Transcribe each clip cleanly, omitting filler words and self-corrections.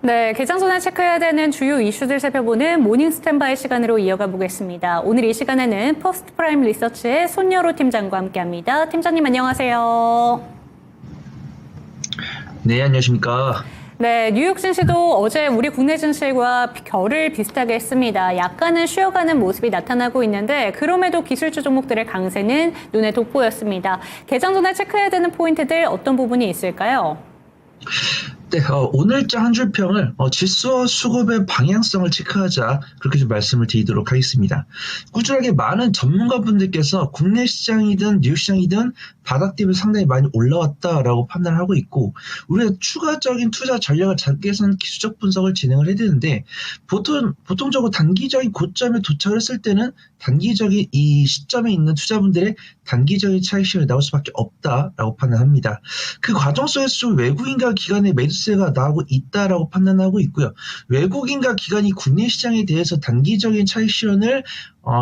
네, 개장 전에 체크해야 되는 주요 이슈들 살펴보는 모닝 스탠바이 시간으로 이어가 보겠습니다. 오늘 이 시간에는 퍼스트 프라임 리서치의 손여로 팀장과 함께합니다. 팀장님 안녕하세요. 네, 안녕하십니까. 네, 뉴욕 증시도 어제 우리 국내 증시과 결을 비슷하게 했습니다. 약간은 쉬어가는 모습이 나타나고 있는데 그럼에도 기술주 종목들의 강세는 눈에 돋보였습니다. 개장 전에 체크해야 되는 포인트들 어떤 부분이 있을까요? 네, 오늘자 한 줄 평을 지수와 수급의 방향성을 체크하자 그렇게 좀 말씀을 드리도록 하겠습니다. 꾸준하게 많은 전문가분들께서 국내 시장이든 뉴욕 시장이든 바닥 대비 상당히 많이 올라왔다라고 판단을 하고 있고 우리가 추가적인 투자 전략을 잡기 위해서는 기술적 분석을 진행을 해야 되는데 보통적으로 단기적인 고점에 도착을 했을 때는 단기적인 이 시점에 있는 투자분들의 단기적인 차익 실현이 나올 수밖에 없다라고 판단합니다. 그 과정 속에서 외국인과 기관의 매수세가 나오고 있다라고 판단하고 있고요. 외국인과 기관이 국내 시장에 대해서 단기적인 차익 실현을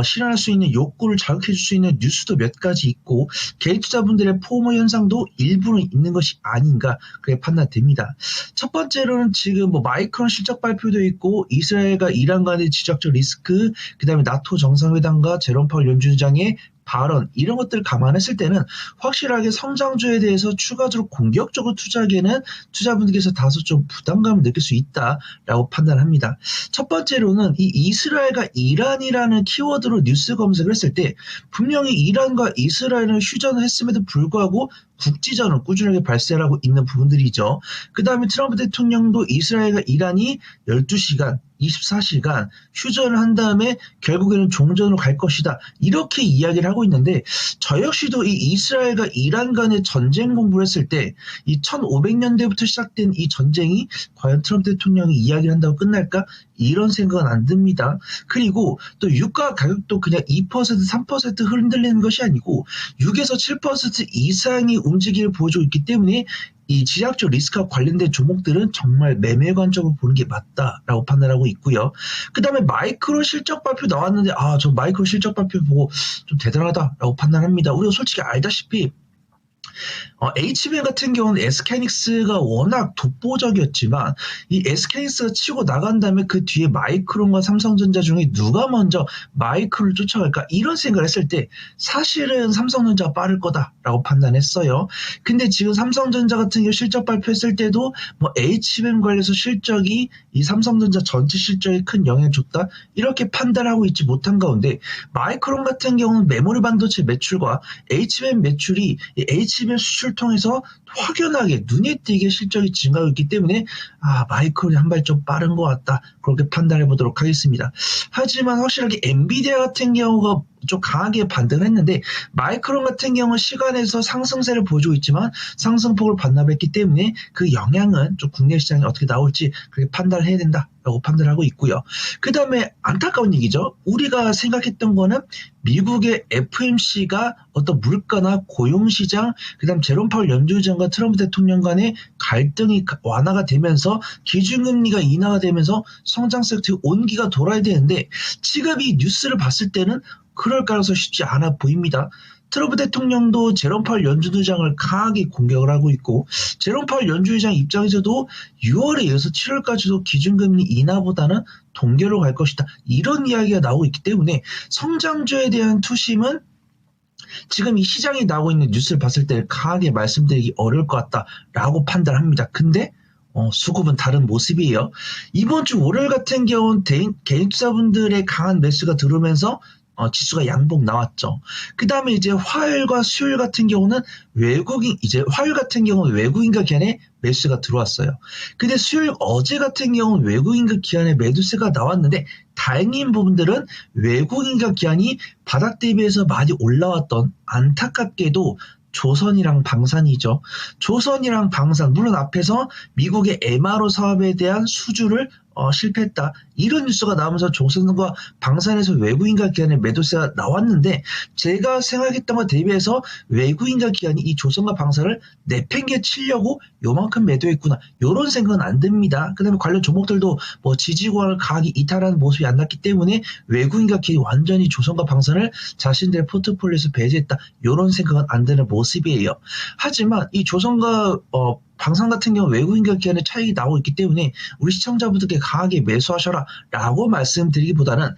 실현할 수 있는 욕구를 자극해 줄 수 있는 뉴스도 몇 가지 있고 개인 투자분들의 포모 현상도 일부는 있는 것이 아닌가 그렇게 판단됩니다. 첫 번째로는 지금 마이크론 실적 발표도 있고 이스라엘과 이란 간의 지정학적 리스크, 그다음에 나토 정상회담과 제롬 파월 연준장의 발언 이런 것들을 감안했을 때는 확실하게 성장주에 대해서 추가적으로 공격적으로 투자하기에는 투자분들께서 다소 좀 부담감을 느낄 수 있다라고 판단합니다. 첫 번째로는 이 이스라엘과 이란이라는 키워드로 뉴스 검색을 했을 때 분명히 이란과 이스라엘은 휴전을 했음에도 불구하고 국지전은 꾸준하게 발생하고 있는 부분들이죠. 그 다음에 트럼프 대통령도 이스라엘과 이란이 12시간 24시간 휴전을 한 다음에 결국에는 종전으로 갈 것이다. 이렇게 이야기를 하고 있는데 저 역시도 이 이스라엘과 이란 간의 전쟁 공부를 했을 때 이 1500년대부터 시작된 이 전쟁이 과연 트럼프 대통령이 이야기를 한다고 끝날까? 이런 생각은 안 듭니다. 그리고 또 유가 가격도 그냥 2%, 3% 흔들리는 것이 아니고 6에서 7% 이상의 움직임을 보여주고 있기 때문에 이 지정학적 리스크와 관련된 종목들은 정말 매매 관점으로 보는 게 맞다라고 판단하고 있고요. 그 다음에 마이크로 실적 발표 나왔는데 저 마이크로 실적 발표 보고 좀 대단하다라고 판단합니다. 우리가 솔직히 알다시피 HBM 같은 경우는 SK하이닉스가 워낙 독보적이었지만 이 SK하이닉스가 치고 나간 다음에 그 뒤에 마이크론과 삼성전자 중에 누가 먼저 마이크론을 쫓아갈까 이런 생각을 했을 때 사실은 삼성전자가 빠를 거다라고 판단했어요. 근데 지금 삼성전자 같은 경우 실적 발표했을 때도 HBM 관련해서 실적이 이 삼성전자 전체 실적에 큰 영향을 줬다 이렇게 판단하고 있지 못한 가운데 마이크론 같은 경우는 메모리 반도체 매출과 HBM 매출이 이 HBM 수출 통해서 확연하게 눈에 띄게 실적이 증가하고 있기 때문에 마이크론이 한 발 좀 빠른 것 같다 그렇게 판단해 보도록 하겠습니다. 하지만 확실하게 엔비디아 같은 경우가 좀 강하게 반등을 했는데 마이크론 같은 경우는 시간에서 상승세를 보여주고 있지만 상승폭을 반납했기 때문에 그 영향은 좀 국내 시장이 어떻게 나올지 그렇게 판단을 해야 된다라고 판단하고 있고요. 그 다음에 안타까운 얘기죠. 우리가 생각했던 거는 미국의 FMC가 어떤 물가나 고용시장, 그 다음 제롬 파월 연준의장과 트럼프 대통령 간의 갈등이 완화가 되면서 기준금리가 인하가 되면서 성장 섹터의 온기가 돌아야 되는데 지금 이 뉴스를 봤을 때는 그럴 가능성이 쉽지 않아 보입니다. 트럼프 대통령도 제롬 파월 연준의장을 강하게 공격을 하고 있고 제롬 파월 연준의장 입장에서도 6월에 이어서 7월까지도 기준금리 인하보다는 동결로 갈 것이다. 이런 이야기가 나오고 있기 때문에 성장주에 대한 투심은 지금 이 시장에 나오고 있는 뉴스를 봤을 때 강하게 말씀드리기 어려울 것 같다라고 판단합니다. 근데 수급은 다른 모습이에요. 이번 주 월요일 같은 경우는 개인 투자분들의 강한 매수가 들어오면서 지수가 양봉 나왔죠. 그 다음에 이제 화요일과 수요일 같은 경우는 화요일 같은 경우는 외국인과 기관의 매수가 들어왔어요. 근데 수요일 어제 같은 경우는 외국인과 기관의 매도세가 나왔는데 다행인 부분들은 외국인과 기관이 바닥 대비해서 많이 올라왔던 안타깝게도 조선이랑 방산이죠. 조선이랑 방산, 물론 앞에서 미국의 MRO 사업에 대한 수주를 실패했다. 이런 뉴스가 나오면서 조선과 방산에서 외국인과 기관의 매도세가 나왔는데 제가 생각했던 것 대비해서 외국인과 기관이 이 조선과 방산을 내팽개 치려고 요만큼 매도했구나. 이런 생각은 안 듭니다. 그 다음에 관련 종목들도 지지권을 강하게 이탈하는 모습이 안 났기 때문에 외국인과 기관이 완전히 조선과 방산을 자신들의 포트폴리오에서 배제했다. 이런 생각은 안 드는 모습이에요. 하지만 이 조선과 방산 같은 경우 외국인과 기관의 차익이 나오고 있기 때문에 우리 시청자분들께 강하게 매수하셔라 라고 말씀드리기보다는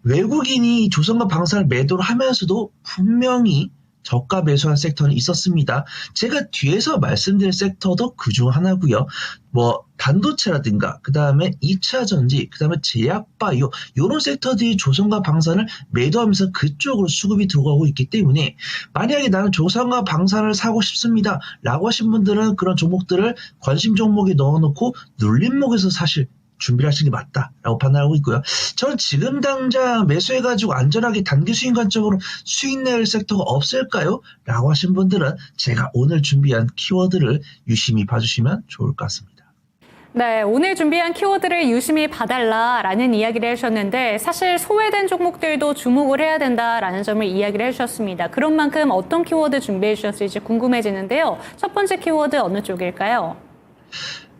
외국인이 조선과 방산을 매도를 하면서도 분명히 저가 매수한 섹터는 있었습니다. 제가 뒤에서 말씀드릴 섹터도 그중 하나고요. 뭐 반도체라든가 그 다음에 2차 전지, 그 다음에 제약바이오 이런 섹터들이 조선과 방산을 매도하면서 그쪽으로 수급이 들어가고 있기 때문에 만약에 나는 조선과 방산을 사고 싶습니다 라고 하신 분들은 그런 종목들을 관심 종목에 넣어놓고 눌림목에서 사실 준비를 하시는 게 맞다라고 판단하고 있고요. 저는 지금 당장 매수해가지고 안전하게 단기 수익 관점으로 수익 낼 섹터가 없을까요? 라고 하신 분들은 제가 오늘 준비한 키워드를 유심히 봐주시면 좋을 것 같습니다. 네, 오늘 준비한 키워드를 유심히 봐달라라는 이야기를 해주셨는데 사실 소외된 종목들도 주목을 해야 된다라는 점을 이야기를 해주셨습니다. 그런 만큼 어떤 키워드 준비해 주셨을지 궁금해지는데요. 첫 번째 키워드 어느 쪽일까요?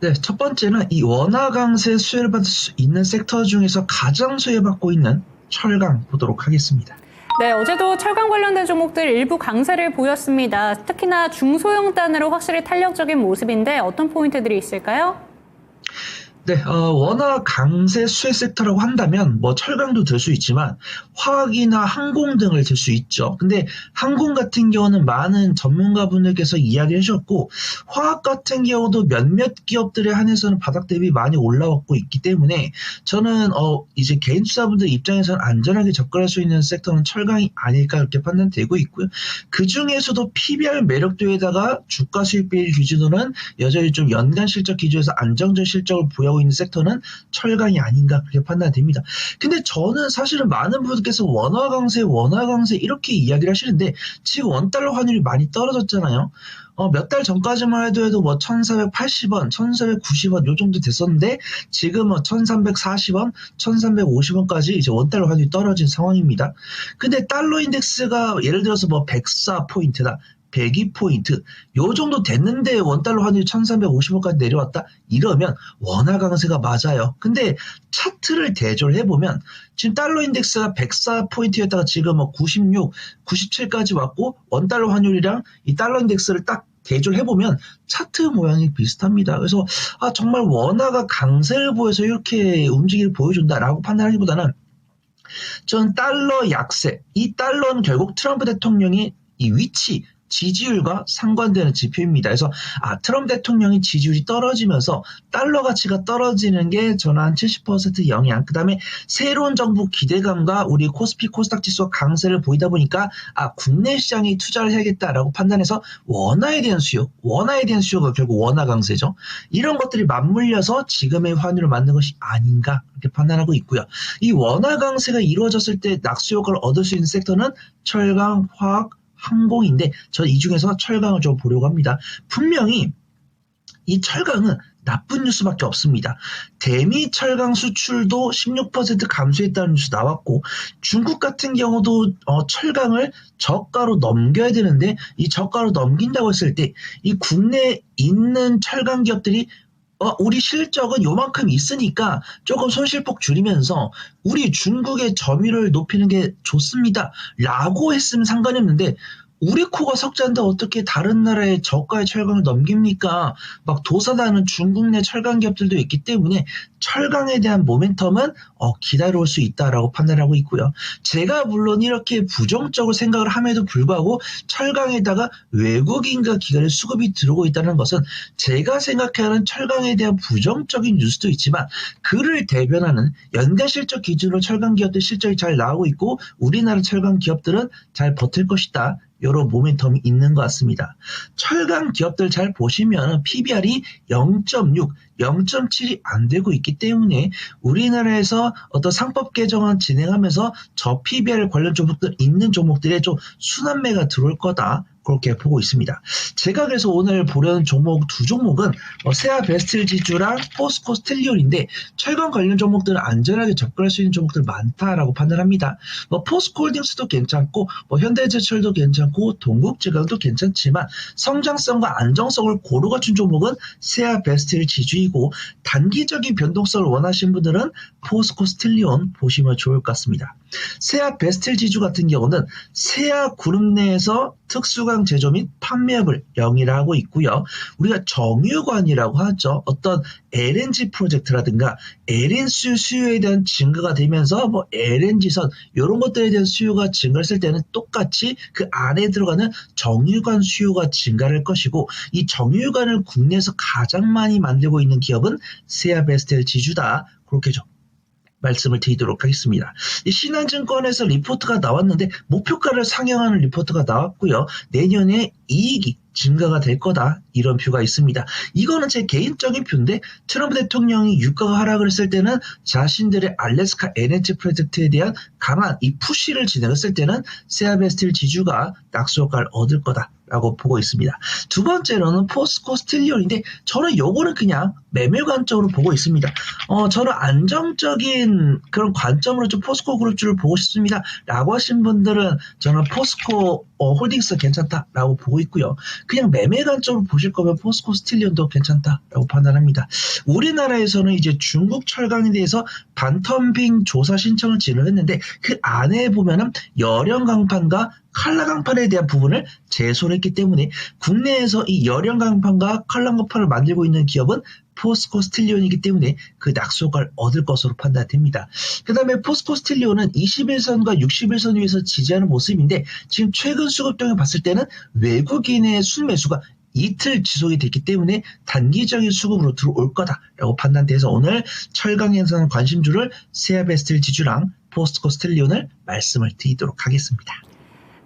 네, 첫 번째는 이 원화 강세 수혜를 받을 수 있는 섹터 중에서 가장 수혜받고 있는 철강 보도록 하겠습니다. 네, 어제도 철강 관련된 종목들 일부 강세를 보였습니다. 특히나 중소형단으로 확실히 탄력적인 모습인데 어떤 포인트들이 있을까요? 네, 원화 강세 수혜 섹터라고 한다면 뭐 철강도 들 수 있지만 화학이나 항공 등을 들 수 있죠. 근데 항공 같은 경우는 많은 전문가분들께서 이야기해 주셨고 화학 같은 경우도 몇몇 기업들에 한해서는 바닥 대비 많이 올라왔고 있기 때문에 저는 이제 개인 투자분들 입장에서는 안전하게 접근할 수 있는 섹터는 철강이 아닐까 이렇게 판단되고 있고요. 그 중에서도 PBR 매력도에다가 주가 수익 비율 기준으로는 여전히 좀 연간 실적 기준에서 안정적 실적을 보유하고 있는 섹터는 철강이 아닌가 그렇게 판단됩니다. 근데 저는 사실은 많은 분들께서 원화 강세 이렇게 이야기를 하시는데 지금 원달러 환율이 많이 떨어졌잖아요. 몇 달 전까지만 해도 뭐 1,480원, 1,490원 요 정도 됐었는데 지금 1,340원, 1,350원까지 이제 원달러 환율이 떨어진 상황입니다. 근데 달러 인덱스가 예를 들어서 뭐 104포인트다. 102포인트 요 정도 됐는데 원달러 환율이 1,350원까지 내려왔다? 이러면 원화 강세가 맞아요. 근데 차트를 대조를 해보면 지금 달러 인덱스가 104포인트였다가 지금 96, 97까지 왔고 원달러 환율이랑 이 달러 인덱스를 딱 대조를 해보면 차트 모양이 비슷합니다. 그래서 정말 원화가 강세를 보여서 이렇게 움직임을 보여준다라고 판단하기보다는 전 달러 약세, 이 달러는 결국 트럼프 대통령이 이 위치 지지율과 상관되는 지표입니다. 그래서 트럼프 대통령이 지지율이 떨어지면서 달러 가치가 떨어지는 게 저는 한 70% 영향, 그 다음에 새로운 정부 기대감과 우리 코스피 코스닥 지수가 강세를 보이다 보니까 국내 시장이 투자를 해야겠다라고 판단해서 원화에 대한 수요가 결국 원화 강세죠. 이런 것들이 맞물려서 지금의 환율을 만든 것이 아닌가 이렇게 판단하고 있고요. 이 원화 강세가 이루어졌을 때 낙수 효과를 얻을 수 있는 섹터는 철강, 화학, 항공인데 저는 이 중에서 철강을 좀 보려고 합니다. 분명히 이 철강은 나쁜 뉴스밖에 없습니다. 대미 철강 수출도 16% 감소했다는 뉴스 나왔고 중국 같은 경우도 철강을 저가로 넘겨야 되는데 이 저가로 넘긴다고 했을 때 이 국내에 있는 철강 기업들이 우리 실적은 요만큼 있으니까 조금 손실폭 줄이면서 우리 중국의 점유율을 높이는 게 좋습니다. 라고 했으면 상관이 없는데 우리 코가 석자인데 어떻게 다른 나라의 저가의 철강을 넘깁니까? 막 도사다는 중국 내 철강 기업들도 있기 때문에 철강에 대한 모멘텀은 기다려올 수 있다라고 판단하고 있고요. 제가 물론 이렇게 부정적으로 생각을 함에도 불구하고 철강에다가 외국인과 기관의 수급이 들어오고 있다는 것은 제가 생각하는 철강에 대한 부정적인 뉴스도 있지만 그를 대변하는 연간 실적 기준으로 철강 기업들 실적이 잘 나오고 있고 우리나라 철강 기업들은 잘 버틸 것이다. 이런 모멘텀이 있는 것 같습니다. 철강 기업들 잘 보시면 PBR이 0.6, 0.7이 안 되고 있기 때문에 우리나라에서 어떤 상법 개정안 진행하면서 저 PBR 관련 종목들 있는 종목들에 좀 순환매가 들어올 거다. 그렇게 보고 있습니다. 제가 그래서 오늘 보려는 종목 두 종목은 세아 베스트 지주랑 포스코 스텔리온인데 철강 관련 종목들은 안전하게 접근할 수 있는 종목들 많다라고 판단합니다. 포스코 홀딩스도 괜찮고 현대제철도 괜찮고 동국제강도 괜찮지만 성장성과 안정성을 고루 갖춘 종목은 세아 베스트 지주이고 단기적인 변동성을 원하시는 분들은 포스코 스텔리온 보시면 좋을 것 같습니다. 세아 베스텔 지주 같은 경우는 세아 그룹 내에서 특수강 제조 및 판매업을 영위하고 있고요. 우리가 정유관이라고 하죠. 어떤 LNG 프로젝트라든가 LNG 수요에 대한 증가가 되면서 뭐 LNG선 이런 것들에 대한 수요가 증가했을 때는 똑같이 그 안에 들어가는 정유관 수요가 증가할 것이고, 이 정유관을 국내에서 가장 많이 만들고 있는 기업은 세아베스텔 지주다. 그렇게 좀 말씀을 드리도록 하겠습니다. 이 신한증권에서 리포트가 나왔는데 목표가를 상향하는 리포트가 나왔고요. 내년에 이익이 증가가 될 거다, 이런 뷰가 있습니다. 이거는 제 개인적인 뷰인데, 트럼프 대통령이 유가가 하락을 했을 때는 자신들의 알래스카 LNG 프로젝트에 대한 강한 이 푸시를 진행했을 때는 세아베스텔 지주가 낙수 효과를 얻을 거다라고 보고 있습니다. 두 번째로는 포스코 스틸리온인데, 저는 요거는 그냥 매매 관점으로 보고 있습니다. 저는 안정적인 그런 관점으로 좀 포스코 그룹주를 보고 싶습니다 라고 하신 분들은 저는 포스코 홀딩스 괜찮다라고 보고 있고요. 그냥 매매 관점으로 보실 거면 포스코 스틸리온도 괜찮다라고 판단합니다. 우리나라에서는 이제 중국 철강에 대해서 반텀빙 조사 신청을 진행했는데, 그 안에 보면은 열연 강판과 칼라 강판에 대한 부분을 제소를 했기 때문에 국내에서 이 열연 강판과 칼라 강판을 만들고 있는 기업은 포스코 스틸리온이기 때문에 그 낙수 효과를 얻을 것으로 판단됩니다. 그 다음에 포스코 스틸리온은 21선과 61선 위에서 지지하는 모습인데, 지금 최근 수급동을 봤을 때는 외국인의 순매수가 이틀 지속이 됐기 때문에 단기적인 수급으로 들어올 거다라고 판단돼서 오늘 철강에서는 관심주를 세아베스텔 지주랑 포스코 스틸리온을 말씀을 드리도록 하겠습니다.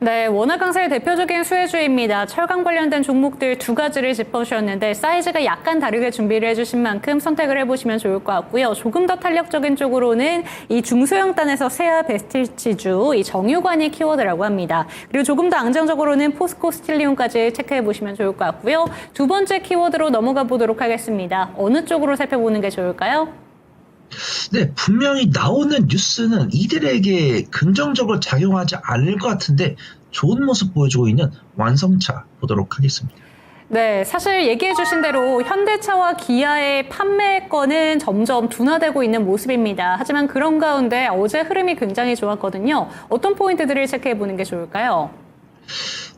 네, 원화 강세의 대표적인 수혜주입니다. 철강 관련된 종목들 두 가지를 짚어주셨는데 사이즈가 약간 다르게 준비를 해주신 만큼 선택을 해보시면 좋을 것 같고요. 조금 더 탄력적인 쪽으로는 이 중소형단에서 세아베스텔 지주, 이 정유관이 키워드라고 합니다. 그리고 조금 더 안정적으로는 포스코 스틸리온까지 체크해보시면 좋을 것 같고요. 두 번째 키워드로 넘어가 보도록 하겠습니다. 어느 쪽으로 살펴보는 게 좋을까요? 네, 분명히 나오는 뉴스는 이들에게 긍정적으로 작용하지 않을 것 같은데 좋은 모습 보여주고 있는 완성차 보도록 하겠습니다. 네, 사실 얘기해 주신 대로 현대차와 기아의 판매건은 점점 둔화되고 있는 모습입니다. 하지만 그런 가운데 어제 흐름이 굉장히 좋았거든요. 어떤 포인트들을 체크해 보는 게 좋을까요?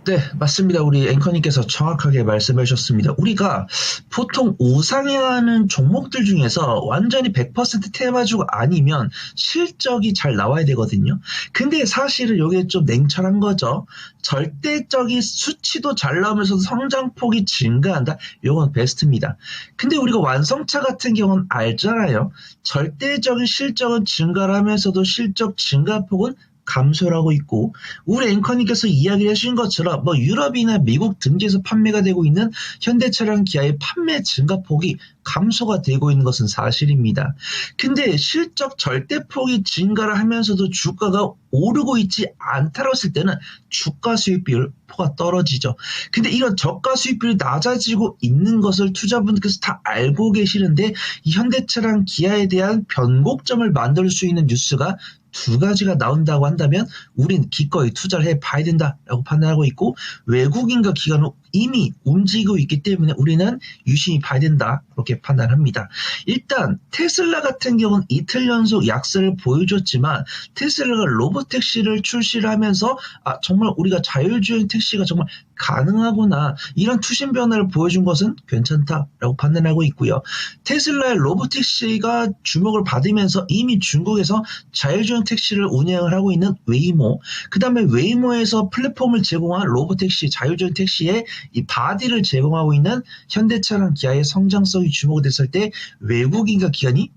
네, 맞습니다. 우리 앵커님께서 정확하게 말씀해 주셨습니다. 우리가 보통 우상향하는 종목들 중에서 완전히 100% 테마주가 아니면 실적이 잘 나와야 되거든요. 근데 사실은 이게 좀 냉철한 거죠. 절대적인 수치도 잘 나오면서 성장폭이 증가한다. 이건 베스트입니다. 근데 우리가 완성차 같은 경우는 알잖아요. 절대적인 실적은 증가를 하면서도 실적 증가폭은 감소를 하고 있고, 우리 앵커님께서 이야기를 해주신 것처럼 뭐 유럽이나 미국 등지에서 판매가 되고 있는 현대차랑 기아의 판매 증가폭이 감소가 되고 있는 것은 사실입니다. 근데 실적 절대폭이 증가를 하면서도 주가가 오르고 있지 않다고 했을 때는 주가 수익 비율 포가 떨어지죠. 근데 이런 저가 수익 비율이 낮아지고 있는 것을 투자분들께서 다 알고 계시는데, 이 현대차랑 기아에 대한 변곡점을 만들 수 있는 뉴스가 두 가지가 나온다고 한다면 우린 기꺼이 투자를 해봐야 된다라고 판단하고 있고, 외국인과 기관은 이미 움직이고 있기 때문에 우리는 유심히 봐야 된다, 그렇게 판단합니다. 일단 테슬라 같은 경우는 이틀 연속 약세를 보여줬지만, 테슬라가 로보택시를 출시를 하면서 정말 우리가 자율주행 택시가 정말 가능하구나, 이런 투신 변화를 보여준 것은 괜찮다라고 판단하고 있고요. 테슬라의 로보택시가 주목을 받으면서 이미 중국에서 자율주행 택시를 운영을 하고 있는 웨이모, 그 다음에 웨이모에서 플랫폼을 제공한 로보택시, 자율주행 택시의 이 바디를 제공하고 있는 현대차랑 기아의 성장성이 주목됐을 때 외국인과 기관이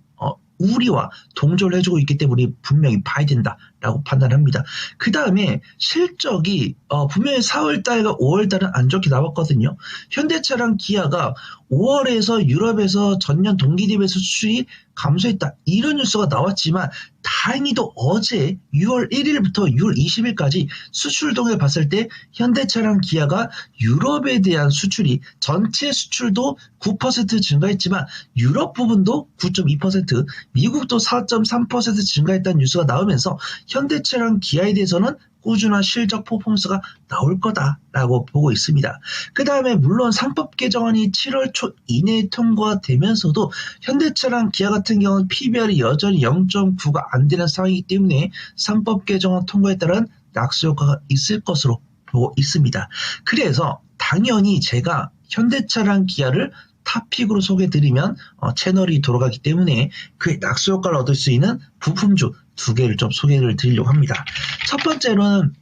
우리와 동조를 해주고 있기 때문에 우리 분명히 봐야 된다라고 판단합니다. 그 다음에 실적이 분명히 4월달과 5월달은 안 좋게 나왔거든요. 현대차랑 기아가 5월에서 유럽에서 전년 동기 대비해서 수출이 감소했다, 이런 뉴스가 나왔지만 다행히도 어제 6월 1일부터 6월 20일까지 수출동을 봤을 때 현대차랑 기아가 유럽에 대한 수출이 전체 수출도 9% 증가했지만 유럽 부분도 9.2%, 미국도 4.3% 증가했다는 뉴스가 나오면서 현대차랑 기아에 대해서는 꾸준한 실적 퍼포먼스가 나올 거다라고 보고 있습니다. 그 다음에 물론 상법 개정안이 7월 초 이내에 통과되면서도 현대차랑 기아 같은 경우는 PBR이 여전히 0.9가 안 되는 상황이기 때문에 상법 개정안 통과에 따른 낙수 효과가 있을 것으로 보고 있습니다. 그래서 당연히 제가 현대차랑 기아를 탑픽으로 소개해드리면 채널이 돌아가기 때문에 그 낙수 효과를 얻을 수 있는 부품주 두 개를 좀 소개를 드리려고 합니다. 첫 번째로는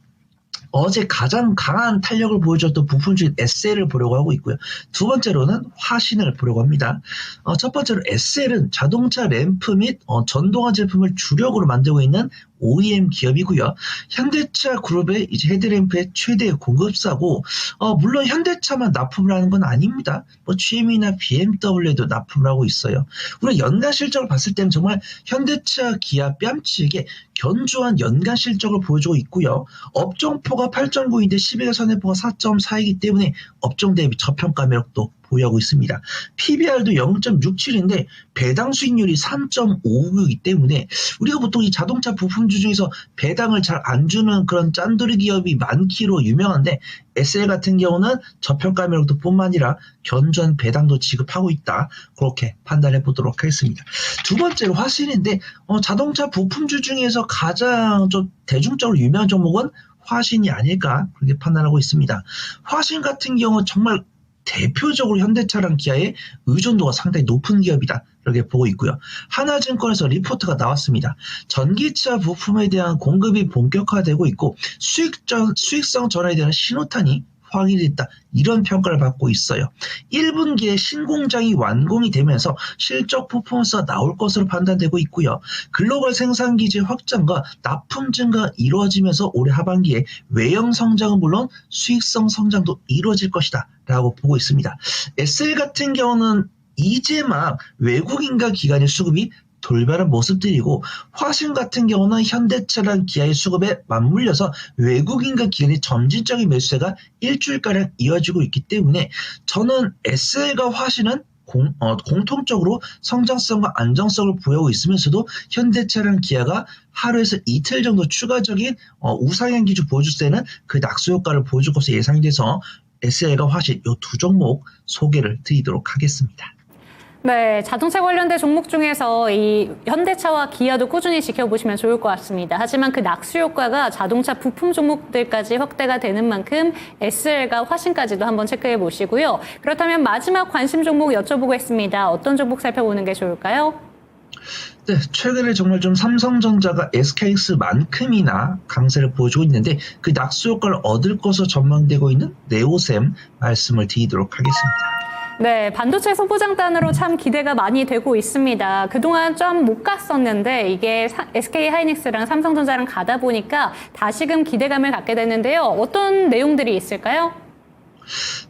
어제 가장 강한 탄력을 보여줬던 부품주인 SL을 보려고 하고 있고요. 두 번째로는 화신을 보려고 합니다. 첫 번째로 SL은 자동차 램프 및 전동화 제품을 주력으로 만들고 있는 OEM 기업이고요. 현대차 그룹의 이제 헤드램프의 최대 공급사고, 물론 현대차만 납품을 하는 건 아닙니다. GM이나 BMW에도 납품을 하고 있어요. 우리 연간 실적을 봤을 때는 정말 현대차, 기아 뺨치게 견조한 연간 실적을 보여주고 있고요. 업종포가 8.9인데 12개 선회포가 4.4이기 때문에 업종 대비 저평가 매력도 보유하고 있습니다. PBR도 0.67인데 배당 수익률이 3.59이기 때문에 우리가 보통 이 자동차 부품주 중에서 배당을 잘 안 주는 그런 짠돌이 기업이 많기로 유명한데 SL 같은 경우는 저평가 매력도 뿐만 아니라 견조한 배당도 지급하고 있다. 그렇게 판단해 보도록 하겠습니다. 두 번째로 화신인데 자동차 부품주 중에서 가장 좀 대중적으로 유명한 종목은 화신이 아닐까 그렇게 판단하고 있습니다. 화신 같은 경우 정말 대표적으로 현대차랑 기아의 의존도가 상당히 높은 기업이다. 이렇게 보고 있고요. 하나증권에서 리포트가 나왔습니다. 전기차 부품에 대한 공급이 본격화되고 있고 수익성 전환에 대한 신호탄이 확인됐다. 이런 평가를 받고 있어요. 1분기에 신공장이 완공이 되면서 실적 퍼포먼스가 나올 것으로 판단되고 있고요. 글로벌 생산기지 확장과 납품 증가 이루어지면서 올해 하반기에 외형 성장은 물론 수익성 성장도 이루어질 것이다. 라고 보고 있습니다. SL 같은 경우는 이제 막 외국인과 기관의 수급이 돌변한 모습들이고 화신 같은 경우는 현대차랑 기아의 수급에 맞물려서 외국인과 기관의 점진적인 매수세가 일주일가량 이어지고 있기 때문에 저는 SL과 화신은 공통적으로 성장성과 안정성을 보유하고 있으면서도 현대차랑 기아가 하루에서 이틀 정도 추가적인 우상향 기조 보여줄 때는 그 낙수 효과를 보여줄 것으로 예상이 돼서 SL과 화신 이 두 종목 소개를 드리도록 하겠습니다. 네, 자동차 관련된 종목 중에서 이 현대차와 기아도 꾸준히 지켜보시면 좋을 것 같습니다. 하지만 그 낙수 효과가 자동차 부품 종목들까지 확대가 되는 만큼 SL과 화신까지도 한번 체크해 보시고요. 그렇다면 마지막 관심 종목 여쭤보겠습니다. 어떤 종목 살펴보는 게 좋을까요? 네, 최근에 정말 좀 삼성전자가 SKX만큼이나 강세를 보여주고 있는데 그 낙수 효과를 얻을 것으로 전망되고 있는 네오셈 말씀을 드리도록 하겠습니다. 네, 반도체 소부장단으로 참 기대가 많이 되고 있습니다. 그동안 좀 못 갔었는데 이게 SK하이닉스랑 삼성전자랑 가다 보니까 다시금 기대감을 갖게 되는데요. 어떤 내용들이 있을까요?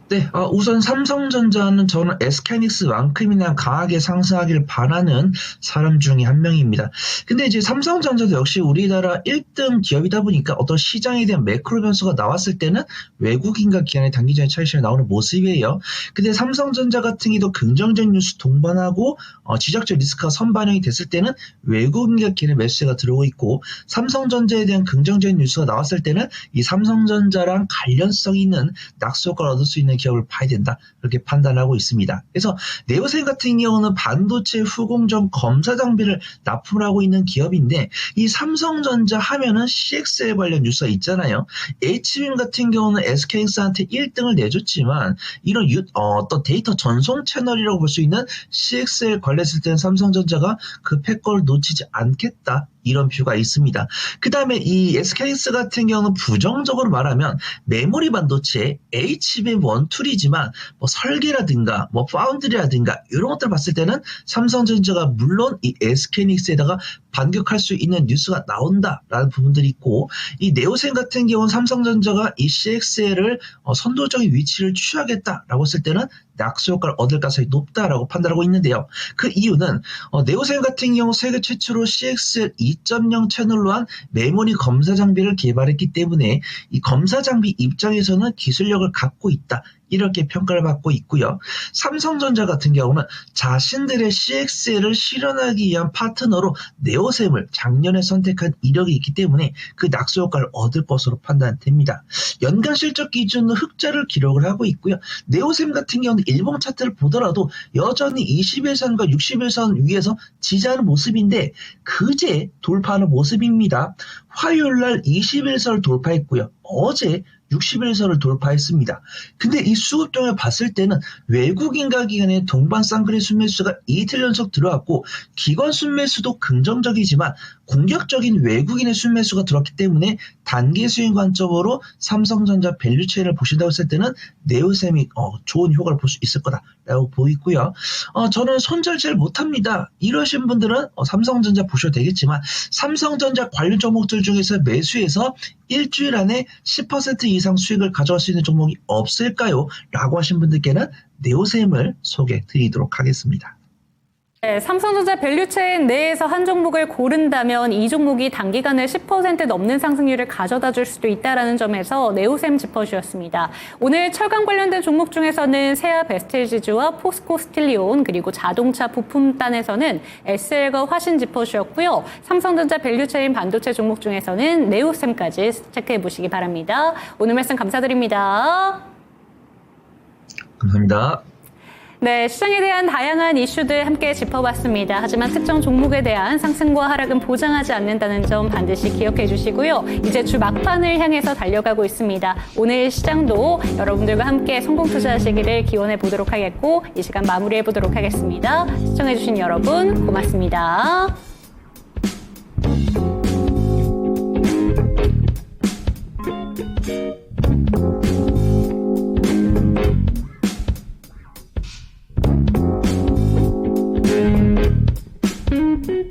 네, 우선 삼성전자는 저는 SK하이닉스만큼이나 강하게 상승하기를 바라는 사람 중에 한 명입니다. 근데 이제 삼성전자도 역시 우리나라 1등 기업이다 보니까 어떤 시장에 대한 매크로 변수가 나왔을 때는 외국인과 기관의 단기적인 차익실이 나오는 모습이에요. 근데 삼성전자 같은 경우도 긍정적 뉴스 동반하고 지적적 리스크가 선반영이 됐을 때는 외국인과 기관의 매수세가 들어오고 있고 삼성전자에 대한 긍정적인 뉴스가 나왔을 때는 이 삼성전자랑 관련성 있는 낙수 효과를 얻을 수 있는 기업을 봐야 된다. 그렇게 판단하고 있습니다. 그래서 네오셈 같은 경우는 반도체 후공정 검사 장비를 납품을 하고 있는 기업인데 이 삼성전자 하면은 CXL 관련 뉴스가 있잖아요. HBM 같은 경우는 SKX한테 1등을 내줬지만 이런 어떤 데이터 전송 채널이라고 볼 수 있는 CXL 관련했을 때는 삼성전자가 그 패권을 놓치지 않겠다. 이런 뷰가 있습니다. 그 다음에 이 SKX 같은 경우는 부정적으로 말하면 메모리 반도체 HBM 원툴이지만 설계라든가 파운드리라든가 이런 것들 봤을 때는 삼성전자가 물론 이 SKX에다가 반격할 수 있는 뉴스가 나온다라는 부분들이 있고 이 네오셈 같은 경우는 삼성전자가 이 CXL을 선도적인 위치를 취하겠다라고 했을 때는 낙수 효과를 얻을 가능성이 높다라고 판단하고 있는데요. 그 이유는 네오셈 같은 경우 세계 최초로 CXL 2.0 채널로 한 메모리 검사 장비를 개발했기 때문에 이 검사 장비 입장에서는 기술력을 갖고 있다. 이렇게 평가를 받고 있고요. 삼성전자 같은 경우는 자신들의 CXL을 실현하기 위한 파트너로 네오셈을 작년에 선택한 이력이 있기 때문에 그 낙수 효과를 얻을 것으로 판단됩니다. 연간 실적 기준으로 흑자를 기록을 하고 있고요. 네오셈 같은 경우는 일봉 차트를 보더라도 여전히 21선과 61선 위에서 지지하는 모습인데 그제 돌파하는 모습입니다. 화요일날 21선을 돌파했고요. 어제 61선을 돌파했습니다. 근데 이 수급종을 봤을 때는 외국인과 기관의 동반 쌍끌이 순매수가 이틀 연속 들어왔고 기관 순매수도 긍정적이지만 공격적인 외국인의 순매수가 들어왔기 때문에 단기 수익 관점으로 삼성전자 밸류체인을 보신다고 했을 때는 네오셈이 좋은 효과를 볼 수 있을 거다라고 보이고요. 저는 손절제를 못합니다. 이러신 분들은 삼성전자 보셔도 되겠지만 삼성전자 관련 종목들 중에서 매수해서 일주일 안에 10% 이상 수익을 가져갈 수 있는 종목이 없을까요? 라고 하신 분들께는 네오셈을 소개해 드리도록 하겠습니다. 네, 삼성전자 밸류체인 내에서 한 종목을 고른다면 이 종목이 단기간에 10% 넘는 상승률을 가져다 줄 수도 있다는 점에서 네오셈 짚어주셨습니다. 오늘 철강 관련된 종목 중에서는 세아 베스텔지주와 포스코 스틸리온 그리고 자동차 부품단에서는 SL과 화신 짚어주셨고요. 삼성전자 밸류체인 반도체 종목 중에서는 네오셈까지 체크해 보시기 바랍니다. 오늘 말씀 감사드립니다. 감사합니다. 네, 시장에 대한 다양한 이슈들 함께 짚어봤습니다. 하지만 특정 종목에 대한 상승과 하락은 보장하지 않는다는 점 반드시 기억해 주시고요. 이제 주 막판을 향해서 달려가고 있습니다. 오늘 시장도 여러분들과 함께 성공 투자하시기를 기원해 보도록 하겠고 이 시간 마무리해 보도록 하겠습니다. 시청해 주신 여러분 고맙습니다.